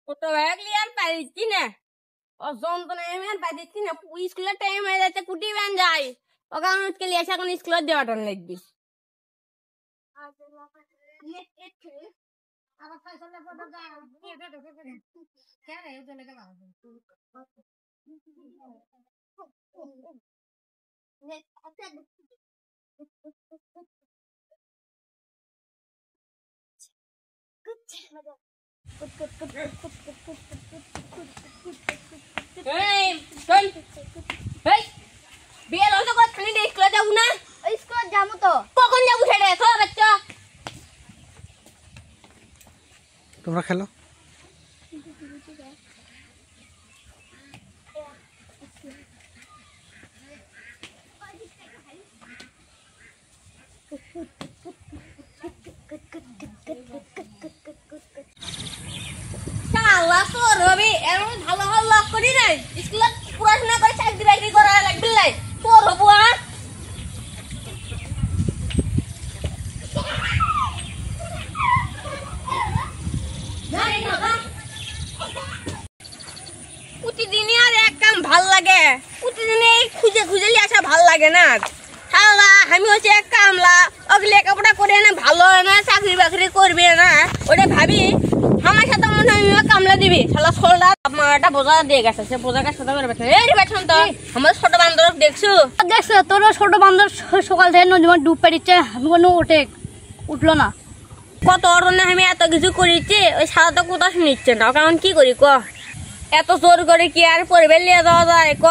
Kutu bagli আর পাইছি না ও যন্ত্রণা আমি আর পাইছি না স্কুলের টাইম হয়ে যাচ্ছে কুটি ভ্যান যাই ওকে আজকে লিয়ে আসা এখন স্কুলে দেওয়াটান লাগবি বিয়ে হলো কত খানি স্কুলে যাবো না স্কুলে যাবো তো কখন যাবো সেটা সব বাচ্চা তোমরা খেলো রবি এমন ভালো ভালো লাভ করি নাই স্কুলে পড়াশোনা করে চাকরি বাকরি করা লাগবে লাই তোর হবো প্রতিদিনই আর এক কাম ভাল লাগে প্রতিদিনে খুঁজে খুঁজে নিয়ে আসা ভাল লাগে না শালা আমি হচ্ছে এক কামলা ওকে লেখাপড়া করে না ভালো না চাকরি বাকরি করবে না ওটা ভাবি আমার সাথে মনে হয় কামলা দিবি শালা ছোড়া একটা বোঝা দিয়ে গেছে সে বোঝা কাজ সাথে করে বেঠে এই বেঠন তো আমার ছোট বান্দর দেখছো তোর ছোট বান্দর সকাল থেকে নদীমা ডুব পেরিচ্ছে আমি কোনো উঠলো না কত অরণ্য আমি এত কিছু করেছি ওই সারা তো কোথাও শুনিচ্ছে না কারণ কি করি ক এত জোর করে কি আর পরিবার নিয়ে যাওয়া যায় ক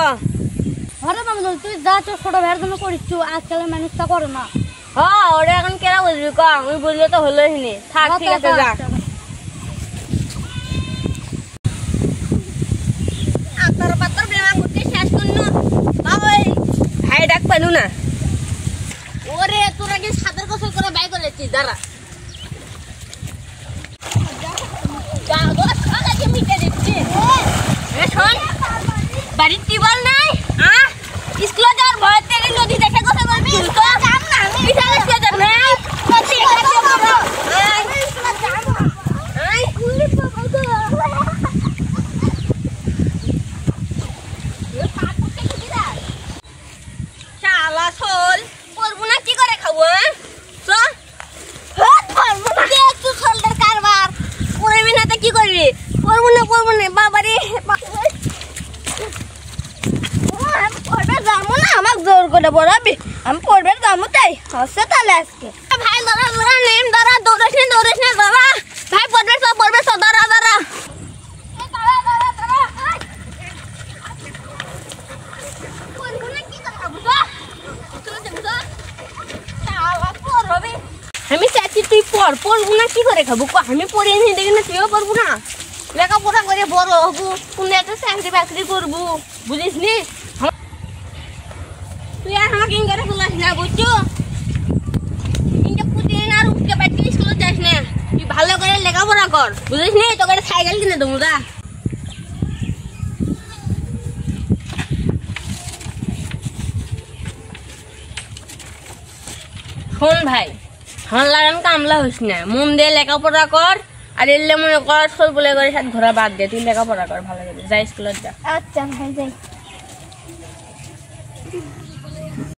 আরে বাবা তুই যা তোর ছোট ভাইয়ের জন্য করিচ্ছু আজকাল মানুষটা করে না হ্যাঁ ওটা এখন কেনা বুঝবি ক আমি বুঝলে তো হলোই নি থাক ঠিক আছে যা আতর পাতর বেমা করতে শেষ করনু বাবা ভাই ডাক পানু না ওরে তোরা কি সাদের গোসল করে বাই করেছিস দাঁড়া যা দোস আগে মিটে দিচ্ছি এ শোন বাড়ির টিবল নাই স্কুলে যাওয়ার ভয় তেরে নদী দেখে কথা বলবি তো যাম না আমি বিশাল স্কুলে যাব না নদী কাছে যাব আমি স্কুলে যাব আই কুলি বাবা গো এ পাট পড়তে কি দা শালা সোল করব না কি করে খাবো তো হাত মারবো না দেখ তুই সোলটার কারবার করবি না তো কি করবি করব না বাবারে পড়বে যাবো না আমাকে জোর করে পড়াবি আমি পড়বে যাবো তাই হচ্ছে তাহলে আজকে ভাই দাঁড়া নেম দাঁড়া দৌড়াস না দাঁড়া ভাই পড়বে সব দাঁড়া আমি চাচ্ছি তুই পড়বো না কি করে খাবো আমি পড়িয়ে নিয়ে দেখি না তুইও পড়বো না লেখাপড়া করে বড় হবো কোন একটা চাকরি বাকরি করবো বুঝিস নি তুই আর আমাকে ইংরে চলাস না বুঝছো ইংরে প্রতিদিন আর উঠকে বাইরে স্কুলে যাস না তুই ভালো করে লেখাপড়া কর বুঝিস নি তোকে সাইকেল কিনে দেবো যা শোন ভাই আমার লাগান কামলা হইস না মন দিয়ে লেখাপড়া কর আর এলে মনে কর সব বলে করে সাথে ঘোরা বাদ দে তুই লেখাপড়া কর ভালো করে যা স্কুলে যা আচ্ছা ভাই যাই